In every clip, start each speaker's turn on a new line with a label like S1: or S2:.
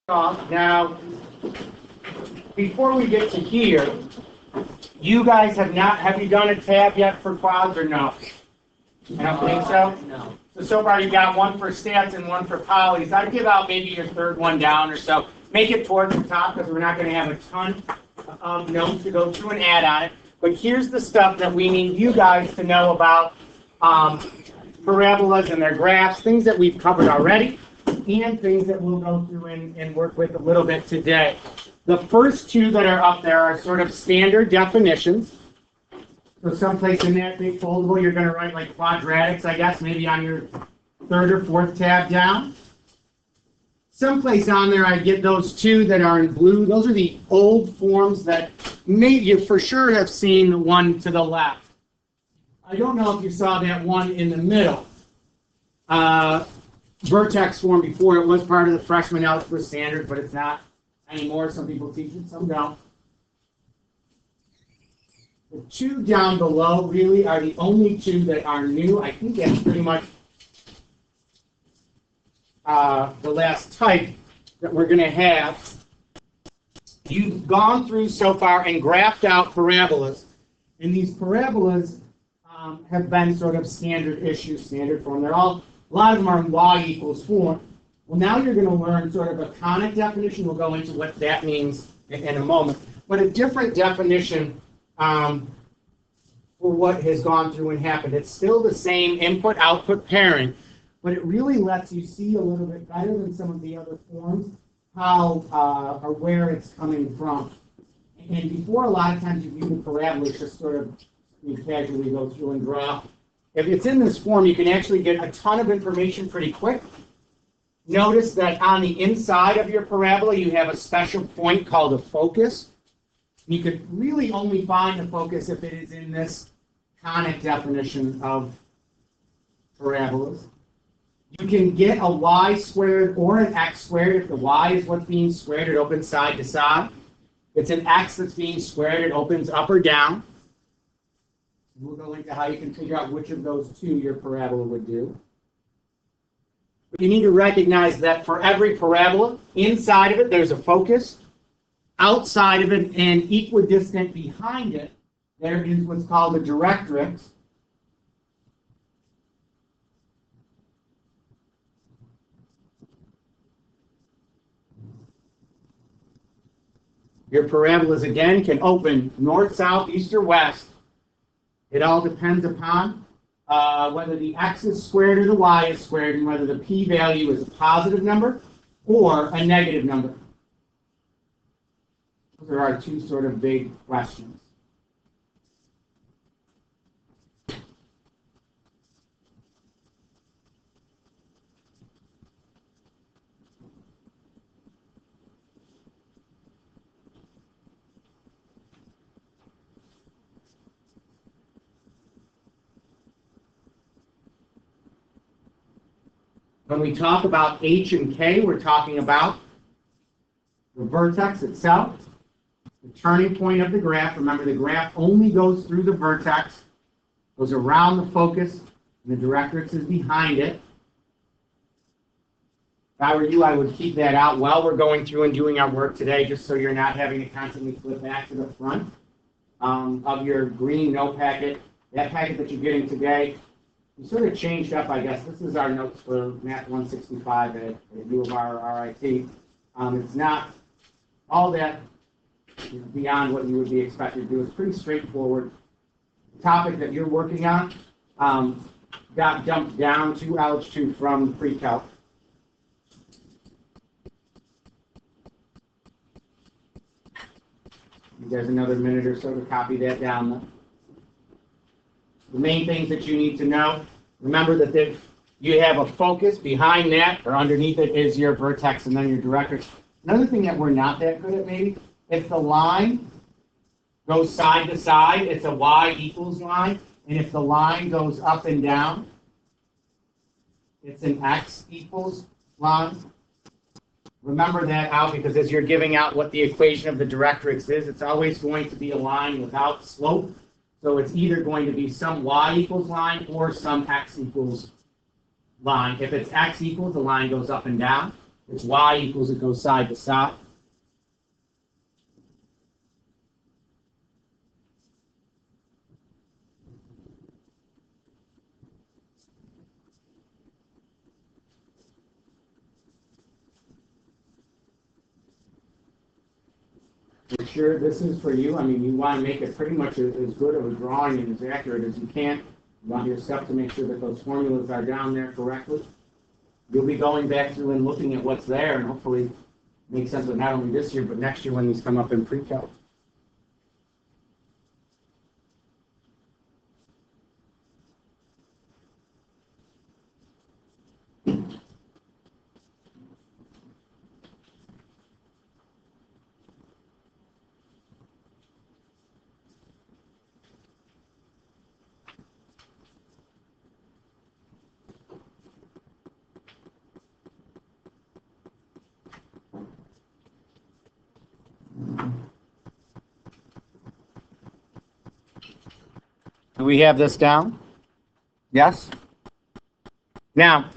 S1: Now, before we get to here, you guys have you done a tab yet for quads or no? I don't think so? No. So far you got one for stats and one for polys. I'd give out maybe your third one down or so. Make it towards the top because we're not going to have a ton of notes to go through and add on it. But here's the stuff that we need you guys to know about parabolas and their graphs, things that we've covered already, and things that we'll go through and work with a little bit today. The first two that are up there are sort of standard definitions. So someplace in that big foldable, you're going to write like quadratics, I guess, maybe on your third or fourth tab down. Someplace on there, I get those two that are in blue. Those are the old forms that you for sure have seen the one to the left. I don't know if you saw that one in the middle. Vertex form before, it was part of the freshman algebra standard, but it's not anymore. Some people teach it, some don't. The two down below really are the only two that are new. I think that's pretty much the last type that we're going to have. You've gone through so far and graphed out parabolas. And these parabolas have been sort of standard issue, standard form. A lot of them are in y equals form. Well, now you're going to learn sort of a conic definition. We'll go into what that means in a moment. But a different definition for what has gone through and happened. It's still the same input-output pairing, but it really lets you see a little bit better than some of the other forms how or where it's coming from. And before, a lot of times you view the parabolas just sort of casually go through and draw. If it's in this form, you can actually get a ton of information pretty quick. Notice that on the inside of your parabola, you have a special point called a focus. You could really only find the focus if it is in this conic definition of parabolas. You can get a y squared or an x squared. If the y is what's being squared, it opens side to side. If it's an x that's being squared, it opens up or down. We'll go into how you can figure out which of those two your parabola would do. But you need to recognize that for every parabola, inside of it, there's a focus. Outside of it and equidistant behind it, there is what's called a directrix. Your parabolas, again, can open north, south, east, or west. It all depends upon whether the x is squared or the y is squared, and whether the p-value is a positive number or a negative number. There are two sort of big questions. When we talk about H and K, we're talking about the vertex itself, the turning point of the graph. Remember, the graph only goes through the vertex, goes around the focus, and the directrix is behind it. If I were you, I would keep that out while we're going through and doing our work today, just so you're not having to constantly flip back to the front of your green note packet. That packet that you're getting today, we sort of changed up, I guess. This is our notes for Math 165 at U of R RIT. It's not all that beyond what you would be expected to do. It's pretty straightforward. The topic that you're working on got dumped down to Algebra 2 from pre-calc. There's another minute or so to copy that down. The main things that you need to know, remember that you have a focus behind that, or underneath it is your vertex and then your directrix. Another thing that we're not that good at maybe, if the line goes side to side, it's a y equals line, and if the line goes up and down, it's an x equals line. Remember that out, because as you're giving out what the equation of the directrix is, it's always going to be a line without slope. So it's either going to be some y equals line or some x equals line. If it's x equals, the line goes up and down. It's y equals it goes side to side. For sure, this is for you. I mean, you want to make it pretty much as good of a drawing and as accurate as you can. You want your step to make sure that those formulas are down there correctly. You'll be going back through and looking at what's there and hopefully make sense of not only this year, but next year when these come up in pre-calc. Do we have this down? Yes? Now,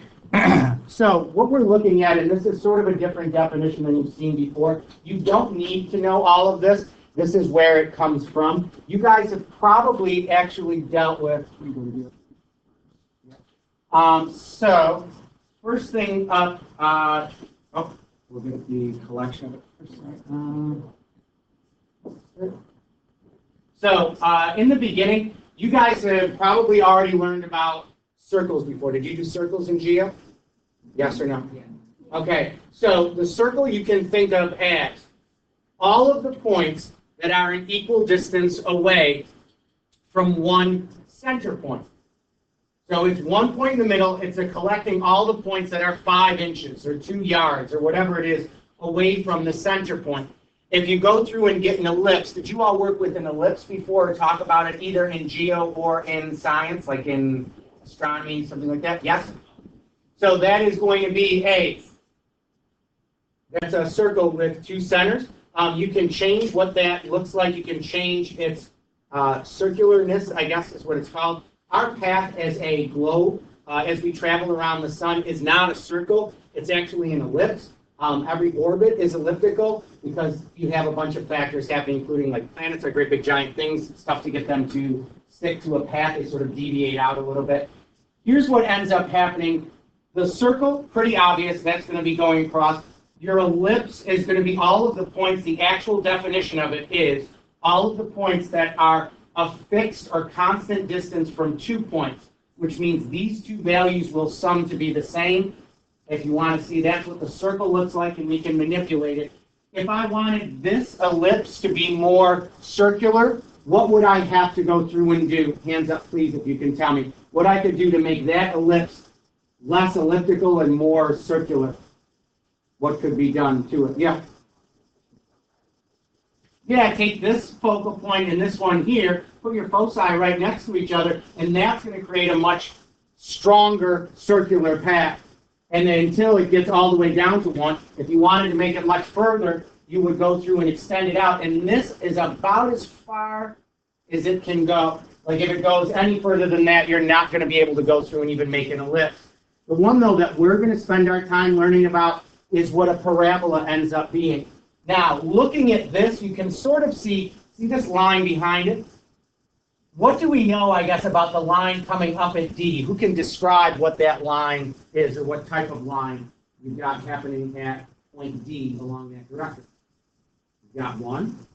S1: so what we're looking at, and this is sort of a different definition than you've seen before, you don't need to know all of this. This is where it comes from. You guys have probably actually dealt with, so first thing up, we'll get the collection of it first. So in the beginning, you guys have probably already learned about circles before. Did you do circles in Geo? Yes or no? Yeah. Okay, so the circle you can think of as all of the points that are an equal distance away from one center point. So it's one point in the middle. It's collecting all the points that are 5 inches or 2 yards or whatever it is away from the center point. If you go through and get an ellipse, did you all work with an ellipse before or talk about it either in geo or in science, like in astronomy, something like that? Yes? So that is going to be that's a circle with 2 centers. You can change what that looks like. You can change its circularness, I guess is what it's called. Our path as a globe, as we travel around the sun, is not a circle. It's actually an ellipse. Every orbit is elliptical because you have a bunch of factors happening, including like planets are great big giant things, stuff to get them to stick to a path. They sort of deviate out a little bit. Here's what ends up happening. The circle, pretty obvious, that's going to be going across. Your ellipse is going to be all of the points. The actual definition of it is all of the points that are a fixed or constant distance from 2 points, which means these 2 values will sum to be the same. If you want to see, that's what the circle looks like, and we can manipulate it. If I wanted this ellipse to be more circular, what would I have to go through and do? Hands up, please, if you can tell me. What I could do to make that ellipse less elliptical and more circular. What could be done to it? Yeah. Yeah, take this focal point and this one here, put your foci right next to each other, and that's going to create a much stronger circular path. And then until it gets all the way down to 1, if you wanted to make it much further, you would go through and extend it out. And this is about as far as it can go. Like if it goes any further than that, you're not going to be able to go through and even make an ellipse. The one, though, that we're going to spend our time learning about is what a parabola ends up being. Now, looking at this, you can sort of see this line behind it? What do we know, I guess, about the line coming up at D? Who can describe what that line is or what type of line you've got happening at point D along that direction? You've got one.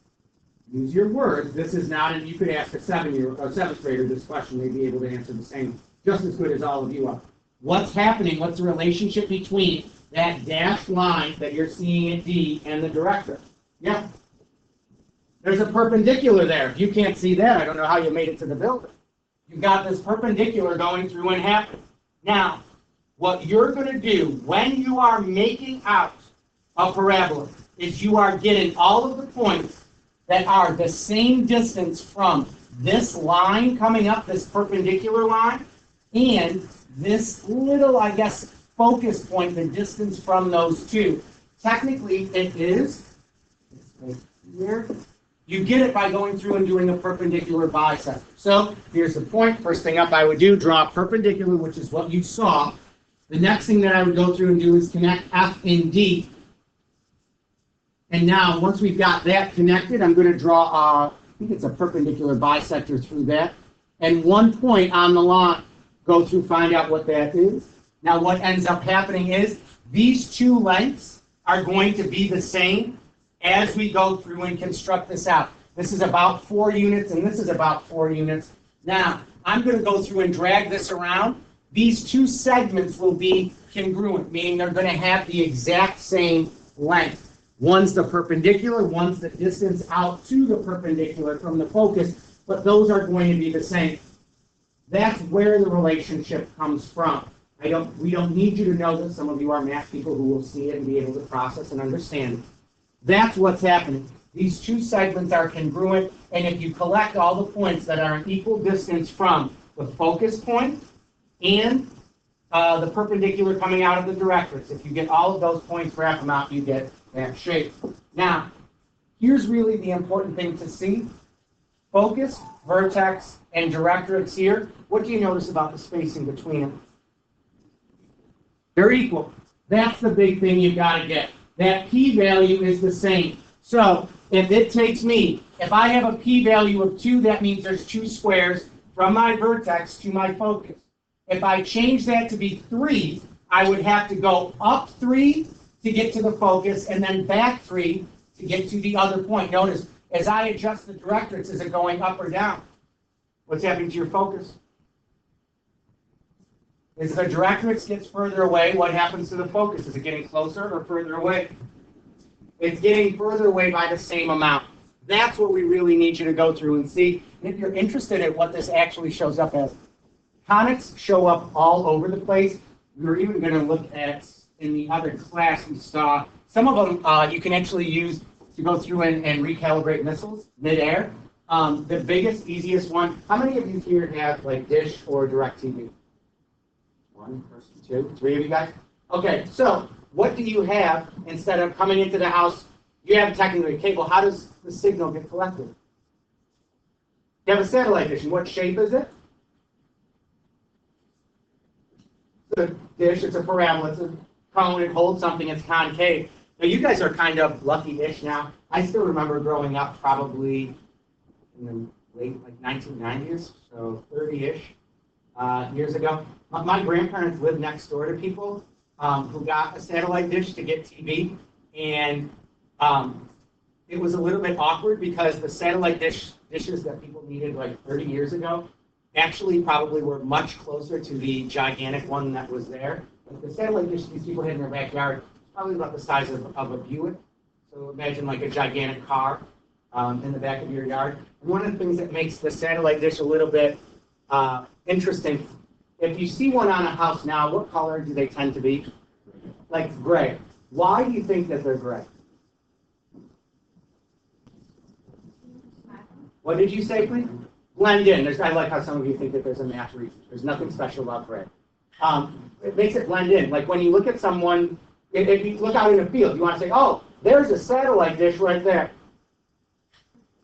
S1: Use your words. This is not, and you could ask a 7th grader this question. They'd be able to answer the same, just as good as all of you are. What's happening? What's the relationship between that dashed line that you're seeing at D and the director? Yeah. There's a perpendicular there. If you can't see that, I don't know how you made it to the building. You've got this perpendicular going through and happening. Now, what you're going to do when you are making out a parabola is you are getting all of the points that are the same distance from this line coming up, this perpendicular line, and this little, I guess, focus point, the distance from those 2. Technically, it is right here. You get it by going through and doing a perpendicular bisector. So here's the point. First thing up I would do, draw a perpendicular, which is what you saw. The next thing that I would go through and do is connect F and D. And now, once we've got that connected, I'm going to draw, I think it's a perpendicular bisector through that. And one point on the line, go through, find out what that is. Now, what ends up happening is these two lengths are going to be the same as we go through and construct this out. This is about 4 units, and this is about 4 units. Now, I'm going to go through and drag this around. These two segments will be congruent, meaning they're going to have the exact same length. One's the perpendicular, one's the distance out to the perpendicular from the focus, but those are going to be the same. That's where the relationship comes from. We don't need you to know that. Some of you are math people who will see it and be able to process and understand it. That's what's happening. These two segments are congruent, and if you collect all the points that are an equal distance from the focus point and the perpendicular coming out of the directrix, if you get all of those points, graph them out, you get that shape. Now, here's really the important thing to see. Focus, vertex, and directrix here. What do you notice about the spacing between them? They're equal. That's the big thing you've got to get. That p-value is the same. So if it takes me, if I have a p-value of 2, that means there's 2 squares from my vertex to my focus. If I change that to be 3, I would have to go up 3 to get to the focus, and then back 3 to get to the other point. Notice, as I adjust the directrix, is it going up or down? What's happening to your focus? As the directrix gets further away, what happens to the focus? Is it getting closer or further away? It's getting further away by the same amount. That's what we really need you to go through and see. And if you're interested in what this actually shows up as, conics show up all over the place. We were even going to look at, in the other class we saw, some of them you can actually use to go through and recalibrate missiles mid-air. The biggest, easiest one, how many of you here have like Dish or DirecTV? 1 person, 2, 3 of you guys? Okay, so what do you have instead of coming into the house? You have technically a cable. How does the signal get collected? You have a satellite dish. And what shape is it? It's a dish. It's a parabola. It's a cone. It holds something. It's concave. Now, you guys are kind of lucky-ish now. I still remember growing up probably in the late 1990s, so 30-ish years ago. My grandparents lived next door to people who got a satellite dish to get TV, and it was a little bit awkward because the satellite dishes that people needed like 30 years ago actually probably were much closer to the gigantic one that was there. Like the satellite dish these people had in their backyard probably about the size of a Buick. So imagine like a gigantic car in the back of your yard. And one of the things that makes the satellite dish a little bit interesting, if you see one on a house now, what color do they tend to be? Like gray. Why do you think that they're gray? What did you say, please? Blend in. I like how some of you think that there's a math reason. There's nothing special about gray. It makes it blend in. Like when you look at someone, if you look out in the field, you want to say, oh, there's a satellite dish right there.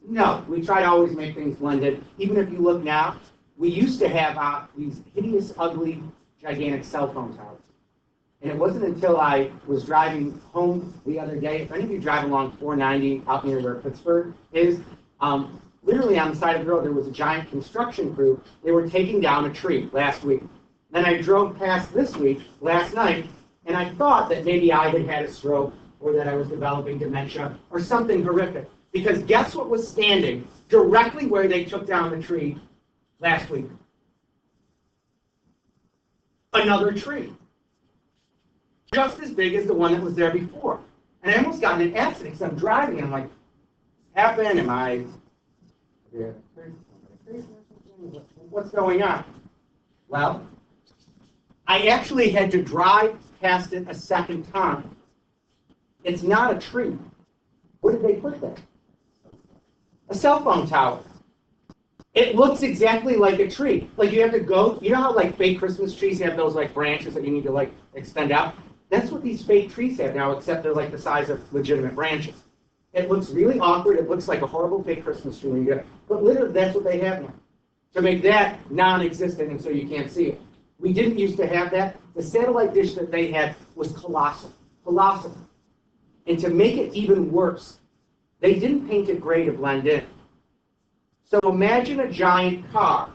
S1: No, we try to always make things blended. Even if you look now, we used to have these hideous, ugly, gigantic cell phone towers. And it wasn't until I was driving home the other day, if any of you drive along 490 out near where Pittsburgh is, literally on the side of the road there was a giant construction crew. They were taking down a tree last week. Then I drove past this week, last night, and I thought that maybe I had had a stroke or that I was developing dementia or something horrific. Because guess what was standing directly where they took down the tree last week? Another tree. Just as big as the one that was there before. And I almost got in an accident because I'm driving and I'm like, happened? Am I... What's going on? Well, I actually had to drive past it a second time. It's not a tree. What did they put there? A cell phone tower. It looks exactly like a tree. Like you have to go, you know how like fake Christmas trees have those like branches that you need to like extend out? That's what these fake trees have now, except they're like the size of legitimate branches. It looks really awkward. It looks like a horrible fake Christmas tree when you get it. But literally, that's what they have now. To make that non-existent and so you can't see it. We didn't used to have that. The satellite dish that they had was colossal. Colossal. And to make it even worse, they didn't paint it gray to blend in. So imagine a giant car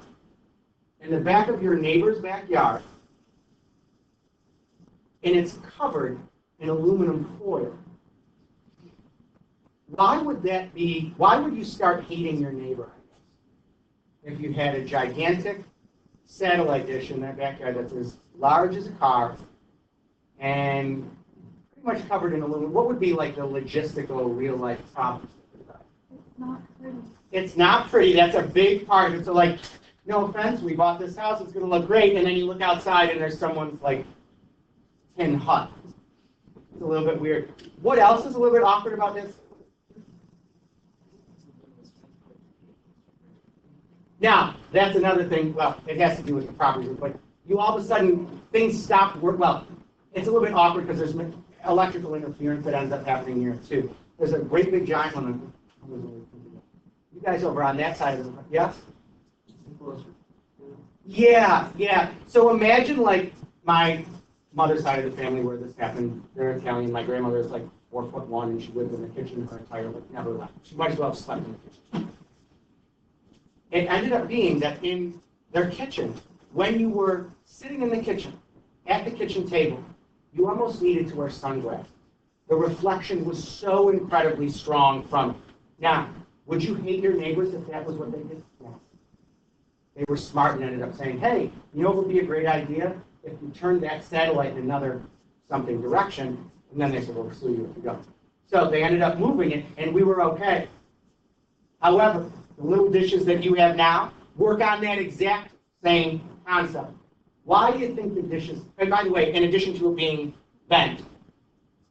S1: in the back of your neighbor's backyard, and it's covered in aluminum foil. Why would that be? Why would you start hating your neighbor, I guess, if you had a gigantic satellite dish in that backyard that's as large as a car and pretty much covered in aluminum? What would be like the logistical, real-life problems?
S2: It's not pretty.
S1: It's not pretty. That's a big part. It's like, no offense, we bought this house. It's going to look great, and then you look outside and there's someone's like tin hut. It's a little bit weird. What else is a little bit awkward about this? Now, that's another thing. Well, it has to do with the properties, but you all of a sudden, things stop work. Well, it's a little bit awkward because there's electrical interference that ends up happening here, too. There's a great big giant one. You guys over on that side of the, yes? Yeah. So imagine like my mother's side of the family where this happened. They're Italian. My grandmother is like 4'1" and she lived in the kitchen her entire life, never left. She might as well have slept in the kitchen. It ended up being that in their kitchen, when you were sitting in the kitchen, at the kitchen table, you almost needed to wear sunglasses. The reflection was so incredibly strong from it. Now, would you hate your neighbors if that was what they did? No. They were smart and ended up saying, hey, you know what would be a great idea? If you turned that satellite in another something direction, and then they said, we'll sue you if you don't. So they ended up moving it, and we were okay. However, the little dishes that you have now work on that exact same concept. Why do you think the dishes, and by the way, in addition to it being bent,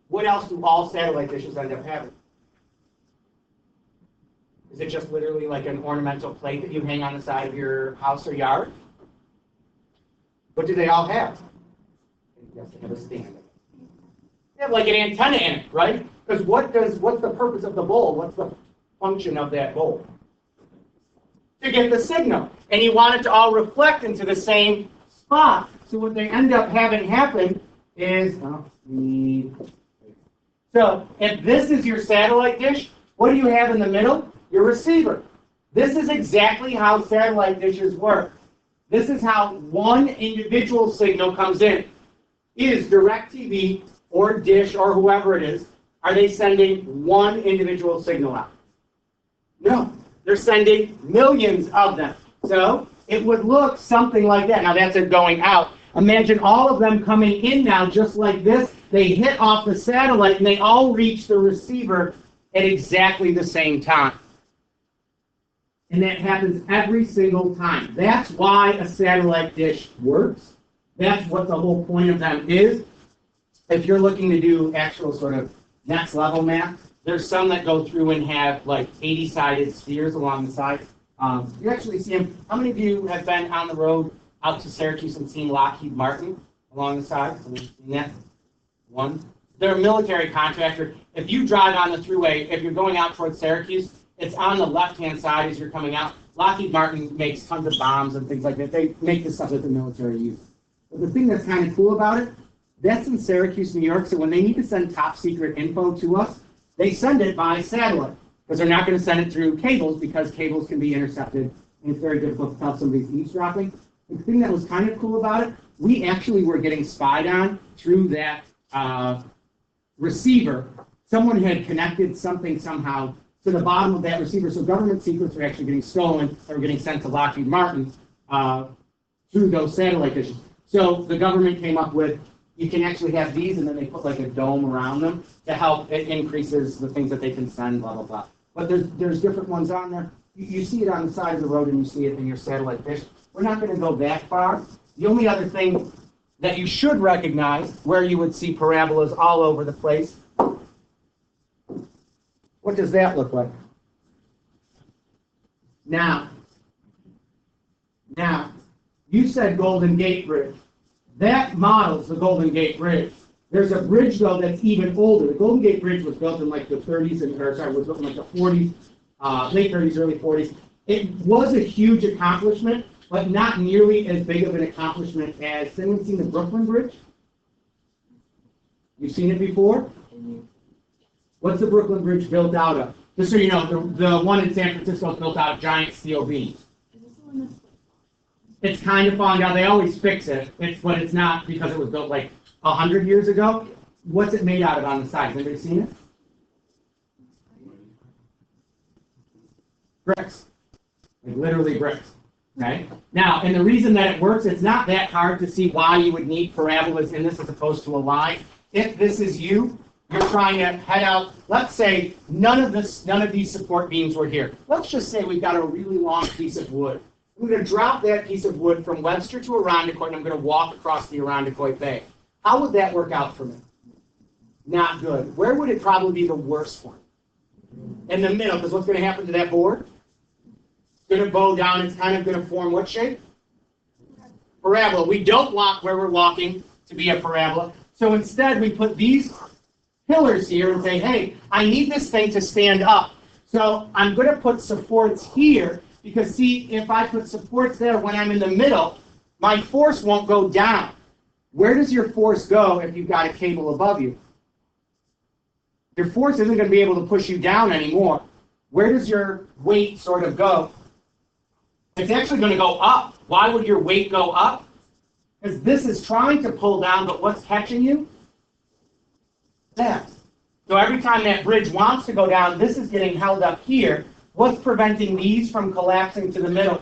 S1: what else do all satellite dishes end up having? Is it just literally like an ornamental plate that you hang on the side of your house or yard? What do they all have? Yes, they have a stand. They have like an antenna in it, right? Because what's the purpose of the bowl? What's the function of that bowl? To get the signal. And you want it to all reflect into the same spot. So what they end up having happen is, so if this is your satellite dish, what do you have in the middle? Your receiver. This is exactly how satellite dishes work. This is how one individual signal comes in. Is DirecTV or Dish or whoever it is, are they sending one individual signal out? No. They're sending millions of them. So it would look something like that. Now that's it going out. Imagine all of them coming in now just like this. They hit off the satellite and they all reach the receiver at exactly the same time. And that happens every single time. That's why a satellite dish works. That's what the whole point of them is. If you're looking to do actual sort of next level math, there's some that go through and have like 80-sided spheres along the side. You actually see them. How many of you have been on the road out to Syracuse and seen Lockheed Martin along the side? Have you seen that? One. They're a military contractor. If you drive on the thruway, if you're going out towards Syracuse, it's on the left-hand side as you're coming out. Lockheed Martin makes tons of bombs and things like that. They make this stuff that the military uses. But the thing that's kind of cool about it, that's in Syracuse, New York, so when they need to send top-secret info to us, they send it by satellite, because they're not going to send it through cables, because cables can be intercepted, and it's very difficult to tell if somebody's eavesdropping. The thing that was kind of cool about it, we actually were getting spied on through that receiver. Someone had connected something somehow to the bottom of that receiver, so government secrets were actually getting stolen or getting sent to Lockheed Martin through those satellite dishes. So the government came up with, you can actually have these, and then they put like a dome around them to help. It increases the things that they can send, blah, blah, blah. But there's different ones on there. You see it on the side of the road, and you see it in your satellite dish. We're not going to go that far. The only other thing that you should recognize, where you would see parabolas all over the place, what does that look like? Now, you said Golden Gate Bridge. That models the Golden Gate Bridge. There's a bridge, though, that's even older. The Golden Gate Bridge was built in like the 30s, was built in like the 40s, late 30s, early 40s. It was a huge accomplishment, but not nearly as big of an accomplishment as, has anyone seen the Brooklyn Bridge? You've seen it before? What's the Brooklyn Bridge built out of? Just so you know, the one in San Francisco is built out of giant steel beams. It's kind of falling down. They always fix it, but it's not because it was built like 100 years ago. What's it made out of on the side? Has anybody seen it? Bricks. Like literally bricks. Okay? Now, and the reason that it works, it's not that hard to see why you would need parabolas in this as opposed to a line. If this is you, you're trying to head out, let's say none of these support beams were here. Let's just say we've got a really long piece of wood. I'm going to drop that piece of wood from Webster to Irondequoit, and I'm going to walk across the Irondequoit Bay. How would that work out for me? Not good. Where would it probably be the worst one? In the middle, because what's going to happen to that board? It's going to bow down. It's kind of going to form what shape? Parabola. We don't want where we're walking to be a parabola. So instead, we put these pillars here and say, hey, I need this thing to stand up. So I'm going to put supports here, because see, if I put supports there when I'm in the middle, my force won't go down. Where does your force go if you've got a cable above you? Your force isn't going to be able to push you down anymore. Where does your weight sort of go? It's actually going to go up. Why would your weight go up? Because this is trying to pull down, but what's catching you? That. So every time that bridge wants to go down, this is getting held up here. What's preventing these from collapsing to the middle?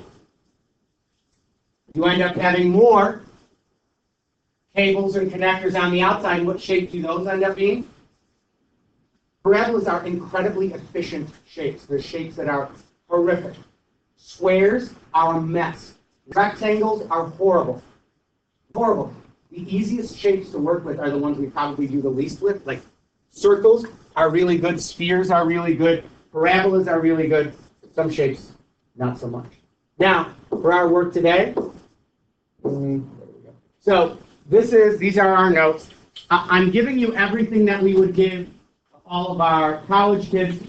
S1: You end up having more cables and connectors on the outside. What shape do those end up being? Parabolas are incredibly efficient shapes. They're shapes that are horrific. Squares are a mess. Rectangles are horrible. Horrible. The easiest shapes to work with are the ones we probably do the least with. Like circles are really good. Spheres are really good. Parabolas are really good. Some shapes, not so much. Now, for our work today, so these are our notes. I'm giving you everything that we would give all of our college kids.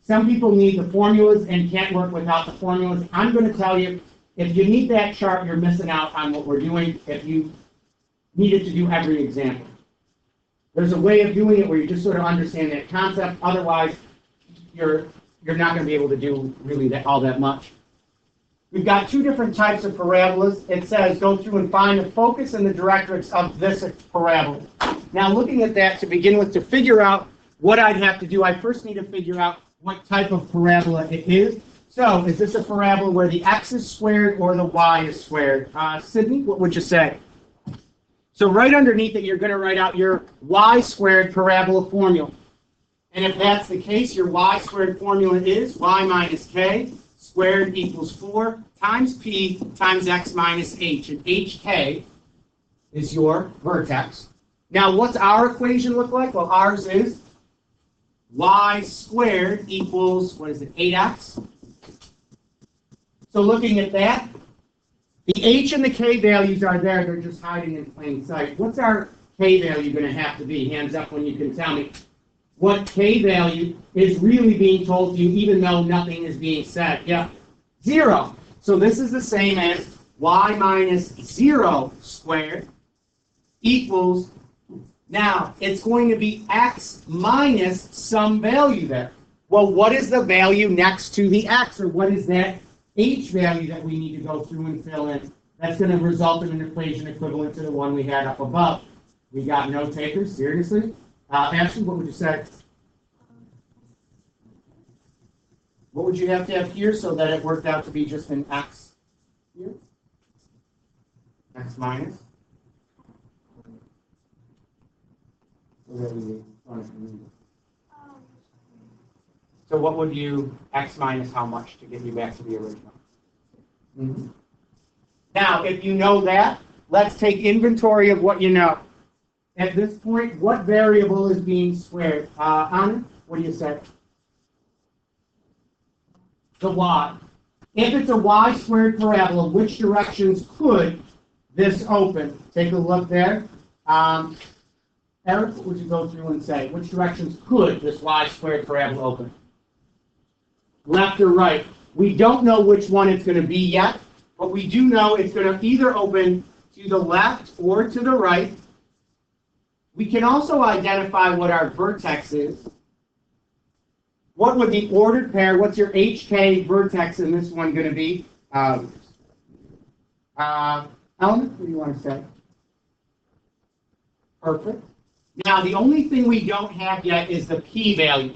S1: Some people need the formulas and can't work without the formulas. I'm going to tell you, if you need that chart, you're missing out on what we're doing if you needed to do every example. There's a way of doing it where you just sort of understand that concept. Otherwise, you're not going to be able to do really all that much. We've got two different types of parabolas. It says go through and find the focus and the directrix of this parabola. Now, looking at that to begin with, to figure out what I'd have to do, I first need to figure out what type of parabola it is. So, is this a parabola where the x is squared or the y is squared? Sydney, what would you say? So right underneath it, you're going to write out your y squared parabola formula. And if that's the case, your y squared formula is y minus k squared equals 4 times p times x minus h. And hk is your vertex. Now, what's our equation look like? Well, ours is y squared equals, what is it, 8x? So looking at that, the h and the k values are there. They're just hiding in plain sight. What's our k value going to have to be? Hands up when you can tell me. What k value is really being told to you, even though nothing is being said? Yeah, 0. So this is the same as y minus 0 squared equals, now it's going to be x minus some value there. Well, what is the value next to the x, or what is that h value that we need to go through and fill in? That's going to result in an equation equivalent to the one we had up above. We got no takers, seriously? Ashley, what would you say? What would you have to have here so that it worked out to be just an x here? X minus? So what would you, x minus how much to get you back to the original? Now, if you know that, let's take inventory of what you know. At this point, what variable is being squared? Anna, what do you say? The y. If it's a y squared parabola, which directions could this open? Take a look there. Eric, what would you go through and say? Which directions could this y squared parabola open? Left or right? We don't know which one it's going to be yet. but we do know it's going to either open to the left or to the right. We can also identify what our vertex is. What would the ordered pair, what's your HK vertex in this one going to be? Ellen, what do you want to say? Perfect. Now, the only thing we don't have yet is the p-value.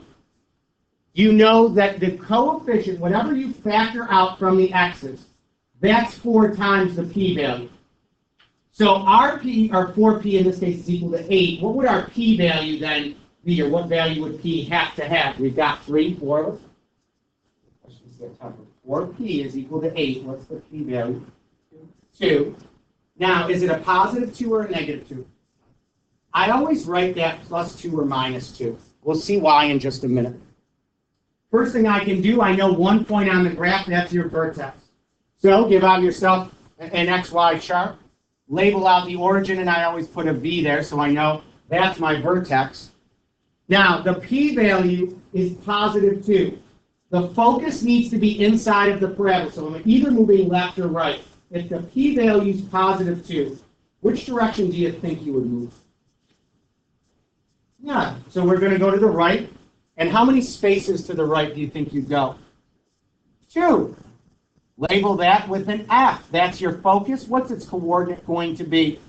S1: You know that the coefficient, whatever you factor out from the x's, that's 4 times the p-value. So our p, or 4p in this case, is equal to 8. What would our p-value then be, or what value would p have to have? We've got 3, 4. 4p is equal to 8. What's the p-value? 2. Now, is it a positive 2 or a negative 2? I always write that plus 2 or minus 2. We'll see why in just a minute. First thing I can do, I know 1 point on the graph, that's your vertex. So give out yourself an XY chart. Label out the origin, and I always put a V there, so I know that's my vertex. Now, the p-value is positive 2. The focus needs to be inside of the parabola, so I'm either moving left or right. If the p-value is positive 2, which direction do you think you would move? Yeah, so we're going to go to the right. And how many spaces to the right do you think you'd go? 2. Label that with an F. That's your focus. What's its coordinate going to be?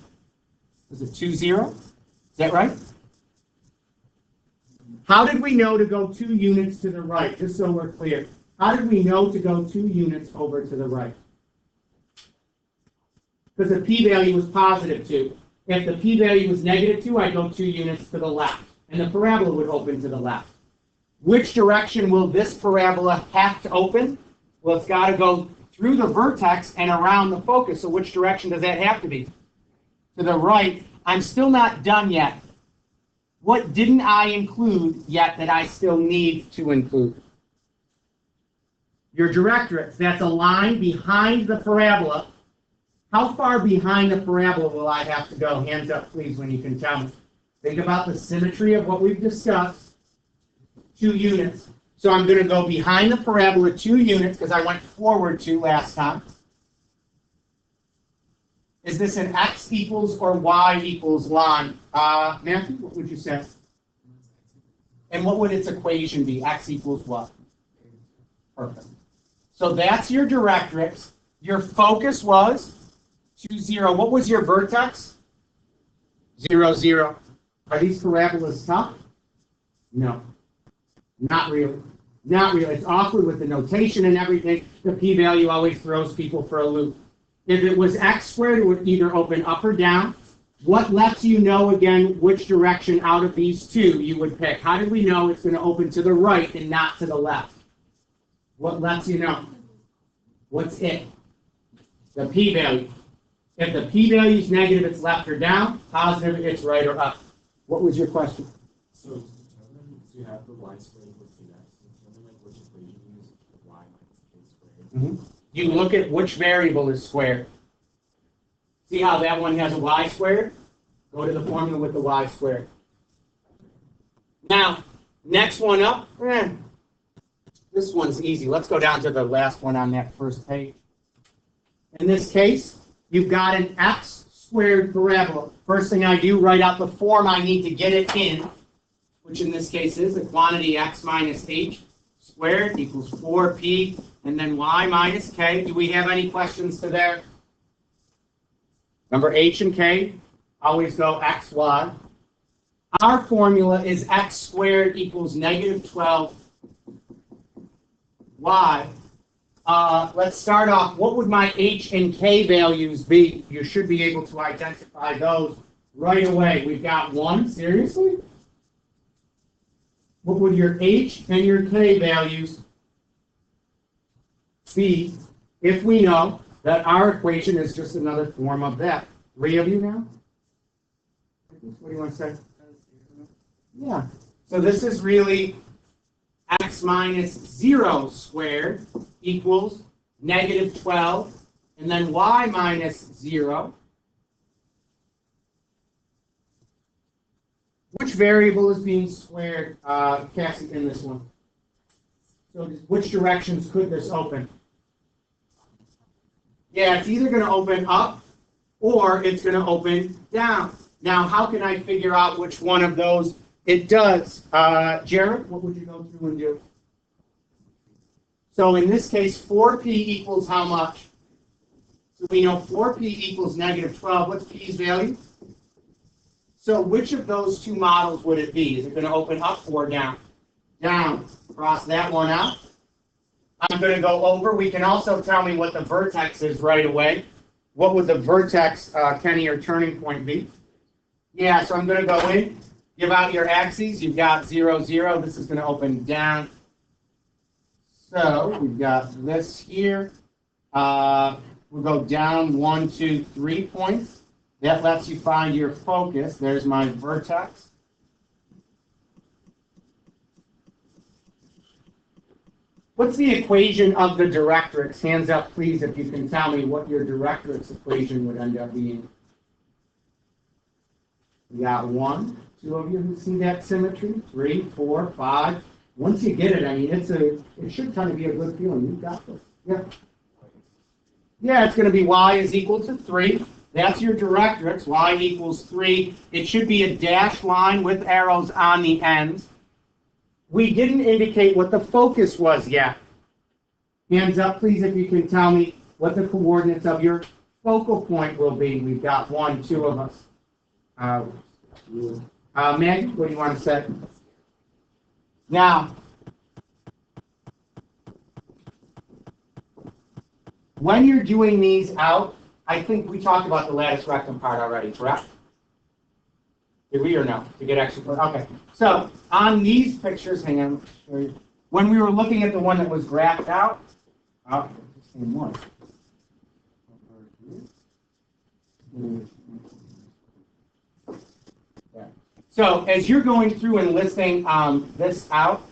S1: Is it 2, 0? Is that right? How did we know to go 2 units to the right? Just so we're clear. How did we know to go 2 units over to the right? Because the p-value was positive 2. If the p-value was negative 2, I'd go 2 units to the left. And the parabola would open to the left. Which direction will this parabola have to open? Well, it's got to go through the vertex and around the focus. So which direction does that have to be? To the right. I'm still not done yet. What didn't I include yet that I still need to include? Your directrix. That's a line behind the parabola. How far behind the parabola will I have to go? Hands up, please, when you can tell me. Think about the symmetry of what we've discussed. 2 units. So I'm going to go behind the parabola 2 units because I went forward 2 last time. Is this an x equals or y equals line? Matthew, what would you say? And what would its equation be? X equals what? Perfect. So that's your directrix. Your focus was 2, 0. What was your vertex? 0, 0. Are these parabolas tough? No. Not really. Not really. It's awkward with the notation and everything. The p-value always throws people for a loop. If it was x squared, it would either open up or down. What lets you know, again, which direction out of these 2 you would pick? How did we know it's going to open to the right and not to the left? What lets you know? What's it? The p-value. If the p-value is negative, it's left or down. Positive, it's right or up. What was your question?
S3: So to determine, you have the y squared equals 2x, determine like which equation you use y minus k squared.
S1: You look at which variable is squared. See how that one has a y squared? Go to the formula with the y squared. Now, next one up. This one's easy. Let's go down to the last one on that first page. In this case, you've got an x squared parabola. First thing I do, write out the form I need to get it in, which in this case is the quantity x minus h squared equals 4p, and then y minus k. Do we have any questions to there? Remember, h and k always go x, y. Our formula is x squared equals negative 12y. Let's start off. What would my h and k values be? You should be able to identify those right away. We've got 1. Seriously? What would your h and your k values be if we know that our equation is just another form of that? 3 of you now? What do you want to say? Yeah. So this is really x minus 0 squared equals negative 12, and then y minus 0. Which variable is being squared, Cassie, in this one? So which directions could this open? Yeah, it's either going to open up or it's going to open down. Now, how can I figure out which one of those it does? Jared, what would you go through and do? So in this case, 4p equals how much? So we know 4p equals negative 12. What's p's value? So which of those two models would it be? Is it going to open up or down? Down. Cross that one out. I'm going to go over. We can also tell me what the vertex is right away. What would the vertex, Kenny, or turning point be? Yeah, so I'm going to go in, give out your axes. You've got 0, 0. This is going to open down. So we've got this here. We'll go down 1, 2, 3 points. That lets you find your focus. There's my vertex. What's the equation of the directrix? Hands up, please, if you can tell me what your directrix equation would end up being. We got 1, 2 of you who see that symmetry. 3, 4, 5. Once you get it, I mean, it should kind of be a good feeling. You've got this. Yeah. Yeah, it's going to be y is equal to 3. That's your directrix. Y equals 3. It should be a dashed line with arrows on the ends. We didn't indicate what the focus was yet. Hands up, please, if you can tell me what the coordinates of your focal point will be. We've got 1, 2 of us. Maggie, what do you want to say? Now, when you're doing these out, I think we talked about the lattice rectum part already, correct? Did we or no? To get extra close? Okay. So on these pictures, hang on, when we were looking at the one that was graphed out, same one. So as you're going through and listing this out,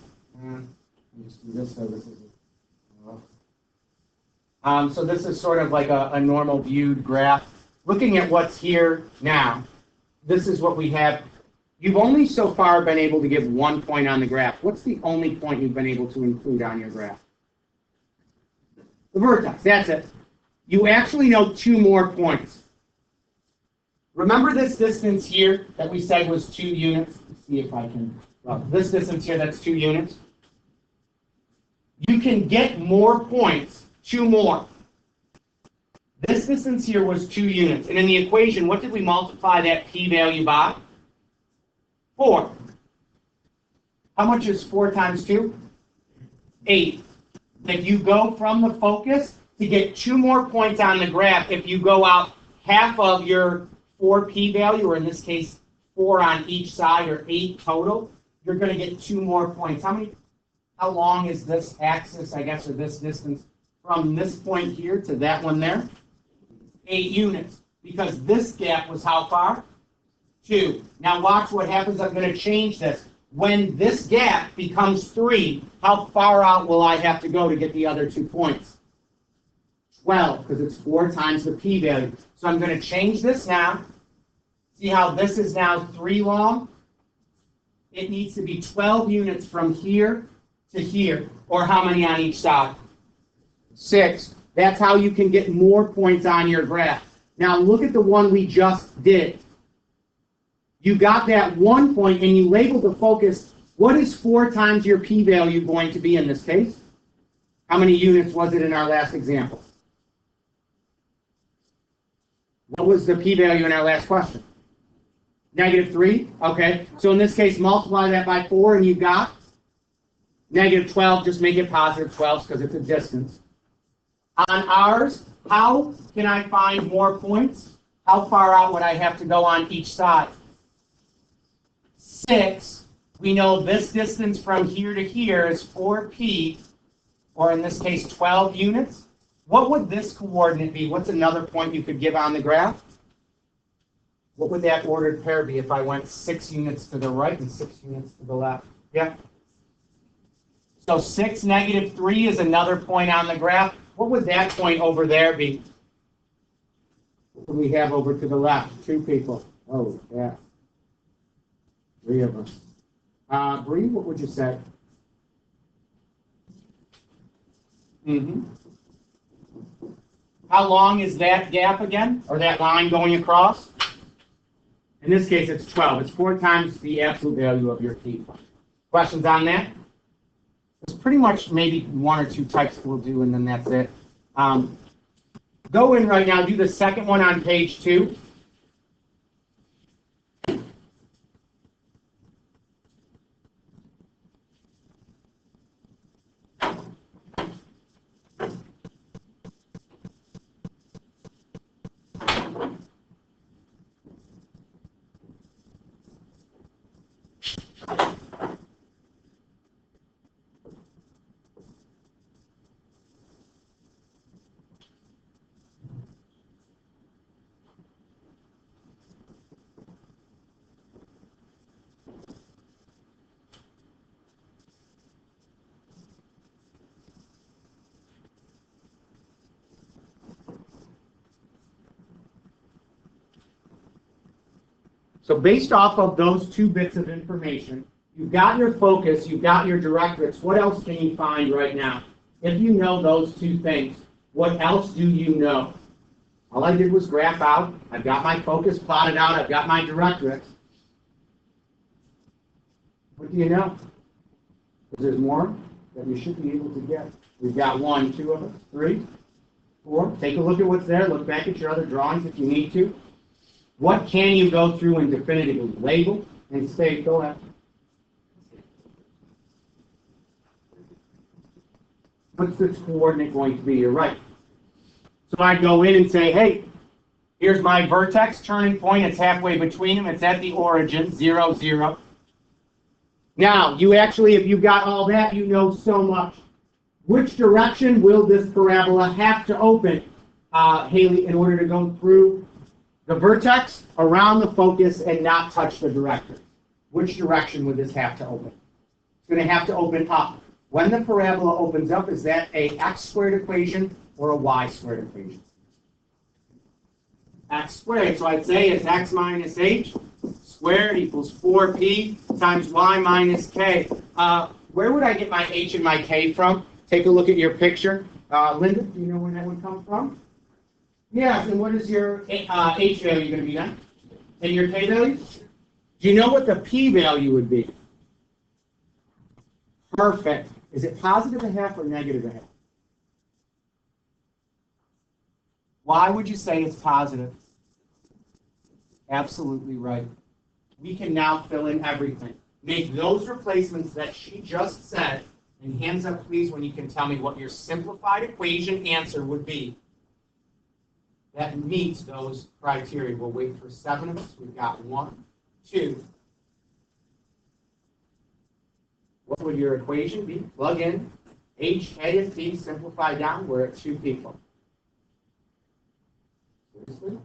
S1: just do this so this is. So this is sort of like a normal viewed graph. Looking at what's here now, this is what we have. You've only so far been able to give 1 point on the graph. What's the only point you've been able to include on your graph? The vertex, that's it. You actually know 2 more points. Remember this distance here that we said was 2 units? Let's see if I can, this distance here, that's 2 units. You can get more points, 2 more. This distance here was 2 units. And in the equation, what did we multiply that p-value by? 4. How much is 4 times 2? 8. If you go from the focus to get 2 more points on the graph, if you go out half of your 4 p-value, or in this case, 4 on each side, or 8 total, you're going to get 2 more points. How long is this axis, I guess, or this distance from this point here to that one there? 8 units. Because this gap was how far? 2. Now watch what happens. I'm going to change this. When this gap becomes 3, how far out will I have to go to get the other 2 points? 12, because it's 4 times the p-value. So I'm going to change this now. See how this is now 3 long? It needs to be 12 units from here to here. Or how many on each side? 6. That's how you can get more points on your graph. Now look at the one we just did. You got that 1 point and you labeled the focus. What is 4 times your p-value going to be in this case? How many units was it in our last example? What was the p-value in our last question? -3? Okay. So in this case, multiply that by 4 and you got -12. Just make it positive 12 because it's a distance. On ours, how can I find more points? How far out would I have to go on each side? 6. We know this distance from here to here is 4p, or in this case, 12 units. What would this coordinate be? What's another point you could give on the graph? What would that ordered pair be if I went 6 units to the right and 6 units to the left? Yeah. So 6, -3 is another point on the graph. What would that point over there be? What do we have over to the left? 2 people. Oh, yeah. 3 of us. Bree, what would you say? How long is that gap again, or that line going across? In this case, it's 12. It's 4 times the absolute value of your p. Questions on that? It's pretty much maybe 1 or 2 types we'll do, and then that's it. Go in right now, do the second one on page 2. So based off of those 2 bits of information, you've got your focus, you've got your directrix. What else can you find right now? If you know those 2 things, what else do you know? All I did was graph out. I've got my focus plotted out. I've got my directrix. What do you know? Because there's more that you should be able to get. We've got 1, 2 of them, 3, 4. Take a look at what's there. Look back at your other drawings if you need to. What can you go through and definitively label and say, go ahead? What's this coordinate going to be? You're right. So I go in and say, hey, here's my vertex turning point. It's halfway between them. It's at the origin, 0, 0. Now, you actually, if you've got all that, you know so much. Which direction will this parabola have to open, Haley, in order to go through the vertex, around the focus, and not touch the director? Which direction would this have to open? It's going to have to open up. When the parabola opens up, is that a x squared equation or a y squared equation? X squared. So I'd say it's x minus h squared equals 4p times y minus k. Where would I get my h and my k from? Take a look at your picture. Linda, do you know where that would come from? Yes, and what is your h value going to be then? And your k value? Do you know what the p value would be? Perfect. Is it positive a half or negative a half? Why would you say it's positive? Absolutely right. We can now fill in everything. Make those replacements that she just said, and hands up please when you can tell me what your simplified equation answer would be that meets those criteria. We'll wait for 7 of us. We've got 1, 2. What would your equation be? Plug in h, k, and p, simplify down. We're at 2 people. Seriously?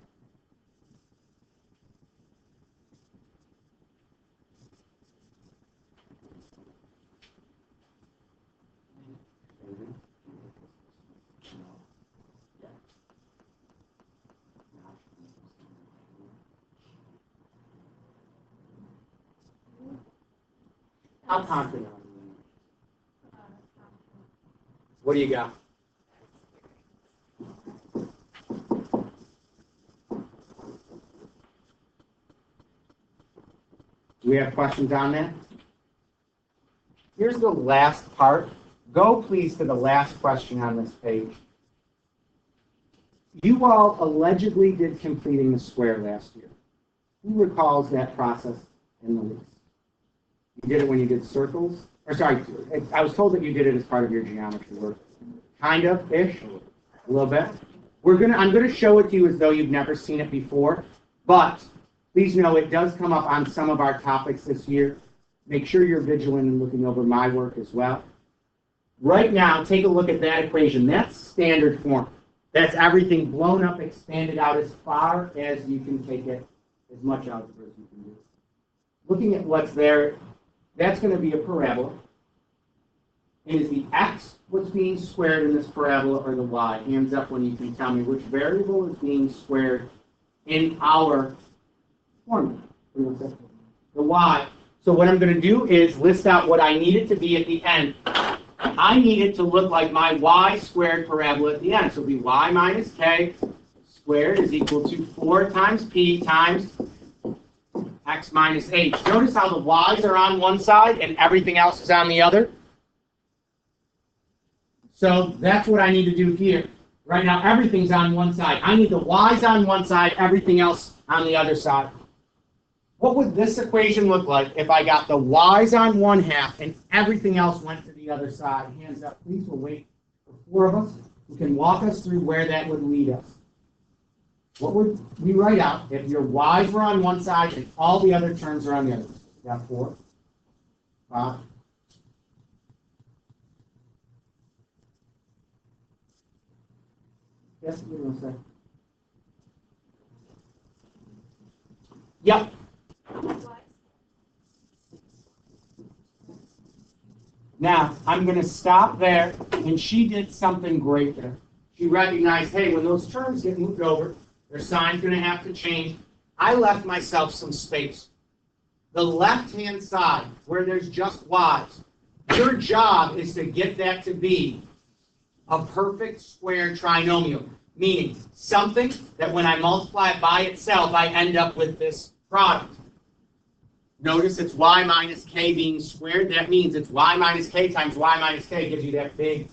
S1: How confident are you? What do you got? Do we have questions on that? Here's the last part. Go, please, to the last question on this page. You all allegedly did completing the square last year. Who recalls that process in the least? You did it when you did circles? Or sorry, I was told that you did it as part of your geometry work. Kind of, ish, a little bit. I'm going to show it to you as though you've never seen it before, but please know it does come up on some of our topics this year. Make sure you're vigilant in looking over my work as well. Right now, take a look at that equation. That's standard form. That's everything blown up, expanded out as far as you can take it, as much algebra as you can do. Looking at what's there, that's going to be a parabola. And is the x what's being squared in this parabola or the y? Hands up when you can tell me which variable is being squared in our formula. The y. So what I'm going to do is list out what I need it to be at the end. I need it to look like my y squared parabola at the end. So it'll be y minus k squared is equal to 4 times p times x minus h. Notice how the y's are on one side and everything else is on the other? So that's what I need to do here. Right now, everything's on one side. I need the y's on one side, everything else on the other side. What would this equation look like if I got the y's on one half and everything else went to the other side? Hands up, please. We'll wait for 4 of us who can walk us through where that would lead us. What would we write out if your y's were on one side and all the other terms are on the other? You got 4, 5. Yes, what do you want to say? Yep. Now, I'm going to stop there, and she did something great there. She recognized, hey, when those terms get moved over, their sign's going to have to change. I left myself some space. The left-hand side, where there's just y's, your job is to get that to be a perfect square trinomial, meaning something that when I multiply it by itself, I end up with this product. Notice it's y minus k being squared. That means it's y minus k times y minus k gives you that big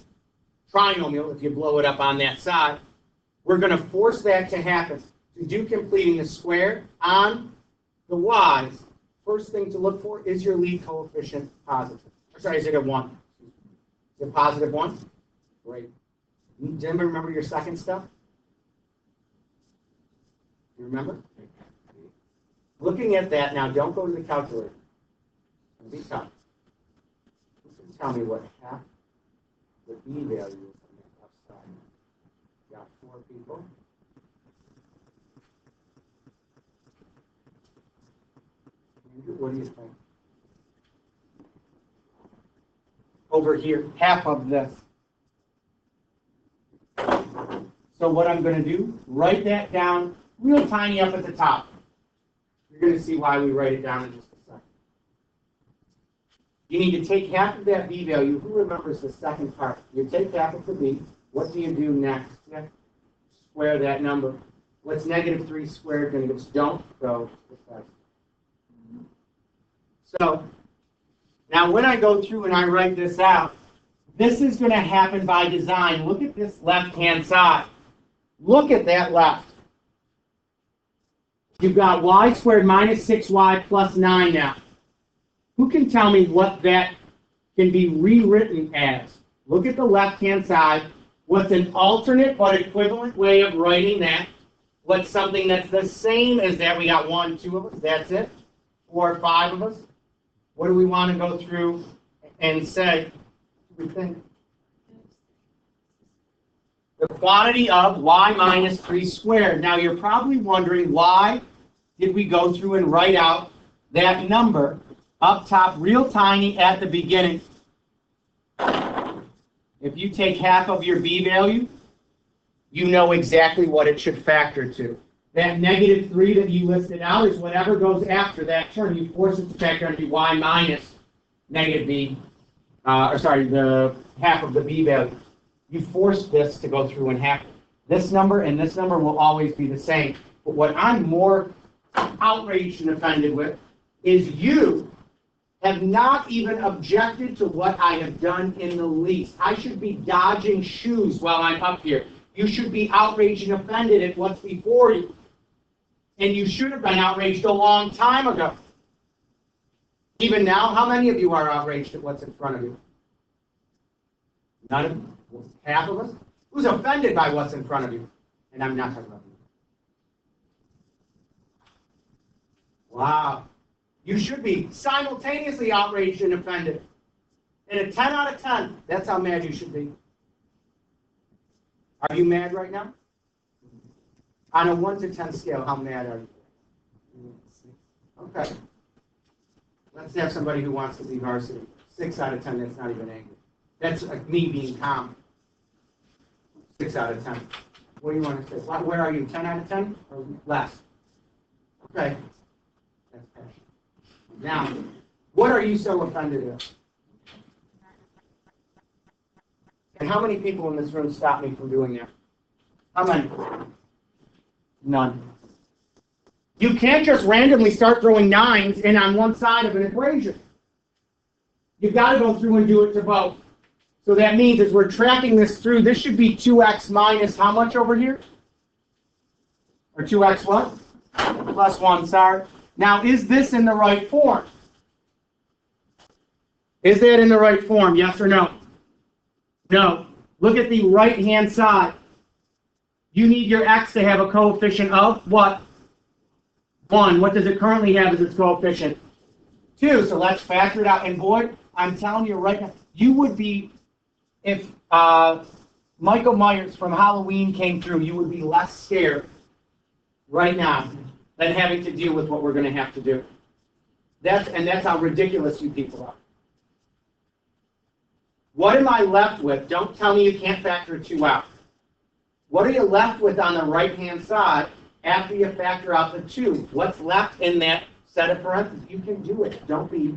S1: trinomial if you blow it up on that side. We're going to force that to happen. To do completing the square on the y's, first thing to look for is your lead coefficient positive. Or sorry, is it a 1? Is it positive 1? Great. Does anybody remember your second step? You remember? Looking at that now, don't go to the calculator. It'll be tough. You can tell me what half the b value is on the left side. Got 4 people. What do you think? Over here, half of this. So what I'm going to do, write that down real tiny up at the top. You're going to see why we write it down in just a second. You need to take half of that b value. Who remembers the second part? You take half of the b. What do you do next? Yeah. Square that number. What's negative 3 squared going to give us? Don't go this way. So now when I go through and I write this out, this is going to happen by design. Look at this left-hand side. Look at that left. You've got y squared minus 6y plus 9 now. Who can tell me what that can be rewritten as? Look at the left-hand side. What's an alternate but equivalent way of writing that? What's something that's the same as that? We got 1, 2 of us. That's it. 4, 5 of us. What do we want to go through and say? We think the quantity of y minus 3 squared. Now you're probably wondering, why did we go through and write out that number up top real tiny at the beginning? If you take half of your b value, you know exactly what it should factor to. That negative 3 that you listed out is whatever goes after that term. You force it to factor into y minus negative b, the half of the b value. You force this to go through and half. This number and this number will always be the same. But what I'm more outraged and offended with is you have not even objected to what I have done in the least. I should be dodging shoes while I'm up here. You should be outraged and offended at what's before you. And you should have been outraged a long time ago. Even now, how many of you are outraged at what's in front of you? None of you? Half of us? Who's offended by what's in front of you? And I'm not talking about you. Wow. You should be simultaneously outraged and offended. And a 10 out of 10, that's how mad you should be. Are you mad right now? On a 1 to 10 scale, how mad are you? Okay. Let's have somebody who wants to be varsity. 6 out of 10, that's not even angry. That's like me being calm. 6 out of 10. What do you want to say? Where are you? 10 out of 10 or less? Okay. That's passion. Now, what are you so offended at? And how many people in this room stop me from doing that? How many? None. You can't just randomly start throwing nines in on one side of an equation. You've got to go through and do it to both. So that means as we're tracking this through, this should be 2x minus how much over here? Or 2x what? Plus 1, sorry. Now, is this in the right form? Is that in the right form, yes or no? No. Look at the right-hand side. You need your x to have a coefficient of what? 1. What does it currently have as its coefficient? 2. So let's factor it out. And boy, I'm telling you right now, you would be, if Michael Myers from Halloween came through, you would be less scared right now than having to deal with what we're going to have to do. That's how ridiculous you people are. What am I left with? Don't tell me you can't factor 2 out. What are you left with on the right-hand side after you factor out the 2? What's left in that set of parentheses? You can do it. Don't be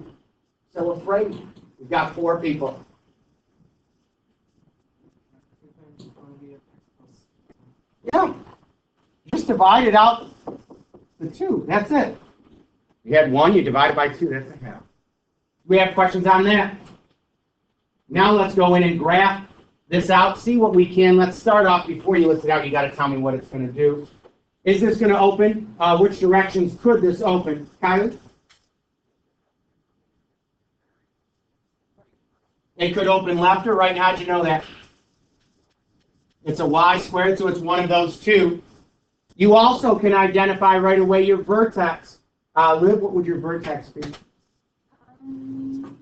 S1: so afraid. We've got 4 people. Yeah. Just divide it out the 2. That's it. You had 1, you divide it by 2. That's a half. We have questions on that? Now let's go in and graph this out, see what we can. Let's start off before you list it out. You got to tell me what it's going to do. Is this going to open? Which directions could this open? Kylie? It could open left or right. How'd you know that? It's a y squared, so it's one of those 2. You also can identify right away your vertex. Liv, what would your vertex be?
S2: 9,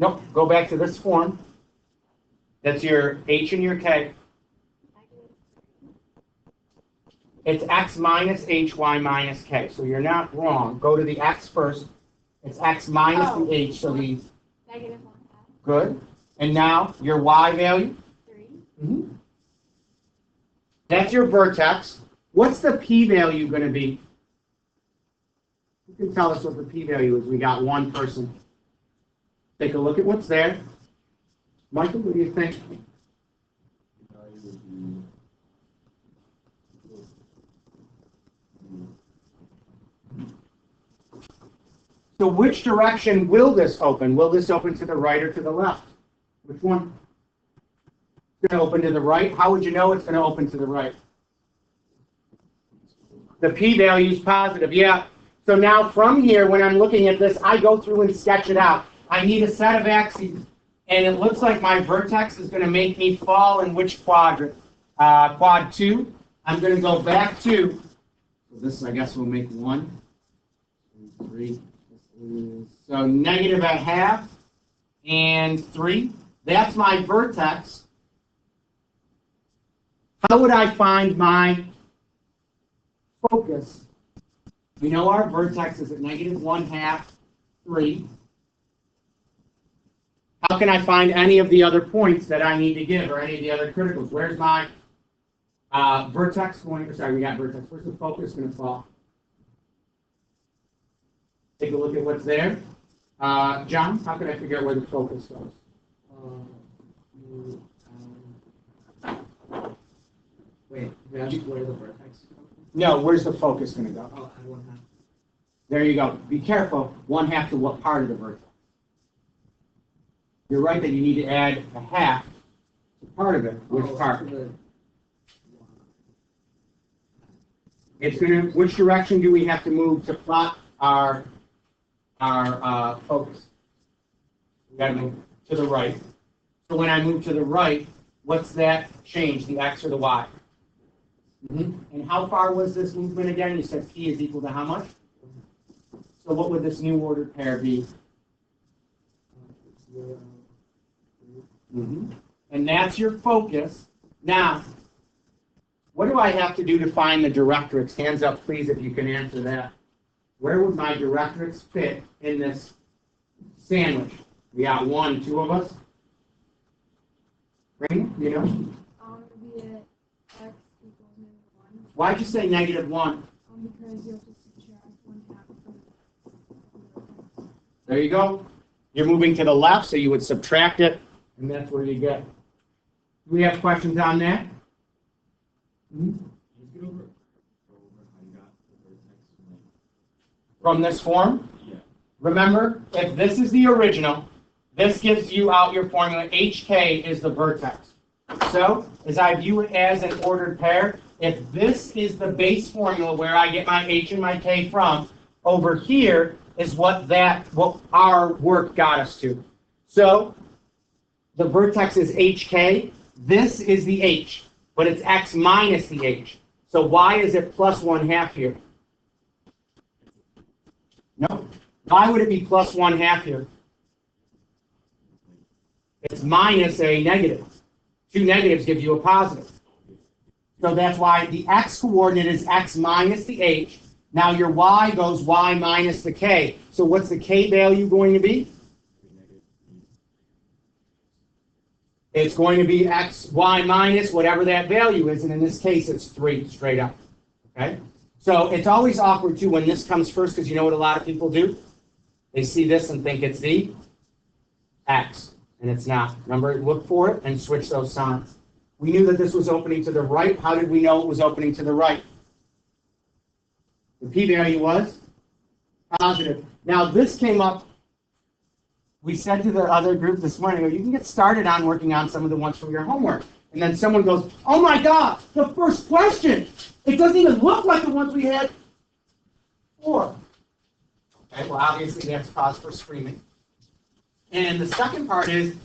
S1: Nope, go back to this form. That's your h and your k. It's x minus hy minus k. So you're not wrong. Go to the x first. It's x minus the h, so the...
S2: -1/2.
S1: Good. And now your y value?
S2: 3.
S1: Mm-hmm. That's your vertex. What's the p-value going to be? You can tell us what the p-value is. We got one person. Take a look at what's there. Michael, what do you think? So which direction will this open? Will this open to the right or to the left? Which one? It's going to open to the right. How would you know it's going to open to the right? The p-value is positive, yeah. So now from here, when I'm looking at this, I go through and sketch it out. I need a set of axes, and it looks like my vertex is going to make me fall in which quadrant? Quad 2. I'm going to go back to, this I guess will make 1, 2, 3. So -1/2 and 3. That's my vertex. How would I find my focus? We know our vertex is at -1/2, 3. How can I find any of the other points that I need to give, or any of the other criticals? Where's my vertex going? Sorry, we got vertex. Where's the focus going to fall? Take a look at what's there. John, how can I figure out where the focus goes?
S3: Wait, where the vertex?
S1: No, where's the focus going to go?
S3: Oh, at 1/2.
S1: There you go. Be careful. 1/2 to what part of the vertex? You're right that you need to add a half to part of it. Which part? It's going to. Which direction do we have to move to plot our focus? We got to move to the right. So when I move to the right, what's that change? The x or the y? And how far was this movement again? You said p is equal to how much? So what would this new ordered pair be? And that's your focus. Now, what do I have to do to find the directrix? Hands up, please, if you can answer that. Where would my directrix fit in this sandwich? We got 1, 2 of us. Rain, you know?
S2: It would be at x equals -1.
S1: Why'd you say -1?
S2: Because you have to subtract 1/2 from
S1: There you go. You're moving to the left, so you would subtract it, and that's where you get. Do we have questions on that? Hmm?
S3: Just get over how you got the vertex from like,
S1: From this form?
S3: yeah.
S1: Remember, if this is the original, this gives you out your formula. HK is the vertex. So, as I view it as an ordered pair, if this is the base formula where I get my H and my K from, over here is what our work got us to. So, the vertex is HK. This is the H, but it's X minus the H. So why is it plus 1/2 here? No. Why would it be plus 1/2 here? It's minus a negative. Two negatives give you a positive. So that's why the X coordinate is X minus the H. Now your Y goes Y minus the K. So what's the K value going to be? It's going to be X, Y minus whatever that value is, and in this case, it's 3 straight up. Okay? So it's always awkward, too, when this comes first, because you know what a lot of people do? They see this and think it's the X, and it's not. Remember, look for it and switch those signs. We knew that this was opening to the right. How did we know it was opening to the right? The p-value was positive. Now, this came up. We said to the other group this morning, you can get started on working on some of the ones from your homework. And then someone goes, oh my God, the first question. It doesn't even look like the ones we had before. Okay, well, obviously that's cause for screaming. And the second part is,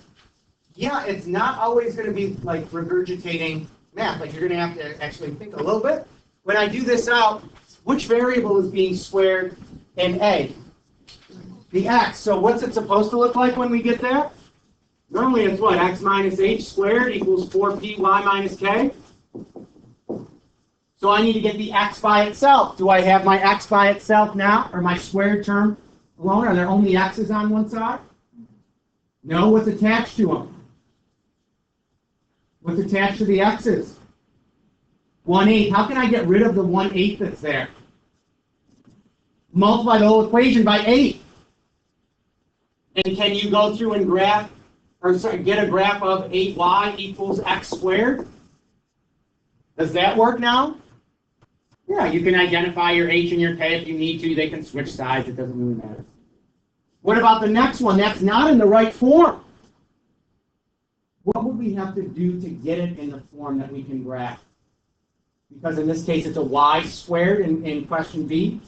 S1: yeah, it's not always going to be like regurgitating math. Like you're going to have to actually think a little bit. When I do this out, which variable is being squared in A? The X. So what's it supposed to look like when we get there? Normally it's what? X minus H squared equals 4P Y minus K. So I need to get the X by itself. Do I have my X by itself now? Or my squared term alone? Are there only X's on one side? No. What's attached to them? What's attached to the X's? 1/8. How can I get rid of the 1/8 that's there? Multiply the whole equation by 8. And can you go through and graph, or sorry, get a graph of 8y equals x squared? Does that work now? Yeah, you can identify your h and your k if you need to. They can switch sides. It doesn't really matter. What about the next one? That's not in the right form. What would we have to do to get it in the form that we can graph? Because in this case, it's a y squared in question B.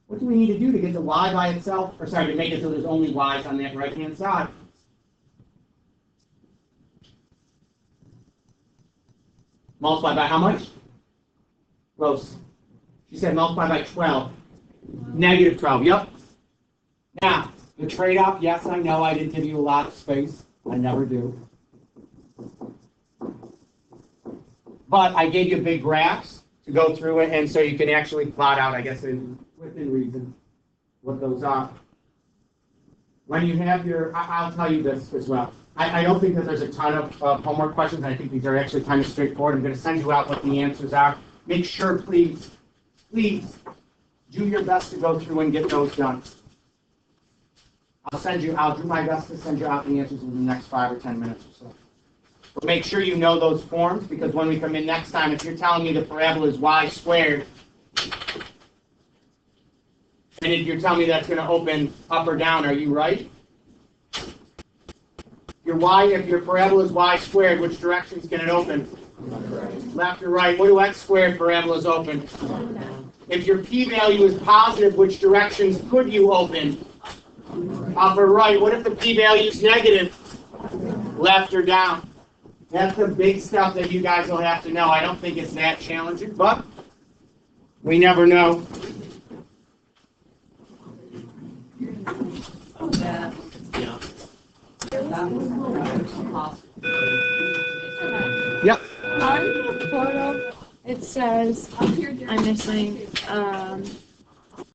S1: What do we need to do to get the y by itself? Or sorry, to make it so there's only y's on that right-hand side? Multiply by how much? Close. She said multiply by 12. Negative 12, yep. Now, the trade-off, yes, I know I didn't give you a lot of space. I never do. But I gave you big graphs to go through it, and so you can actually plot out, I guess, within reason, what those are. When you have your, I'll tell you this as well. I don't think that there's a ton of homework questions. I think these are actually kind of straightforward. I'm going to send you out what the answers are. Make sure, please, do your best to go through and get those done. I'll do my best to send you out the answers in the next 5 or 10 minutes or so. But make sure you know those forms, because when we come in next time, if you're telling me the parabola is y squared, and if you're telling me that's going to open up or down, are you right? If your parabola is y squared, which directions can it open? Left or right? What do x squared parabolas open? If your p-value is positive, which directions could you open? Up or right? What if the p-value is negative? Left or down? That's the big stuff that you guys will have to know. I don't think it's that challenging, but we never know. Yep.
S2: On the photo, it says, I'm missing,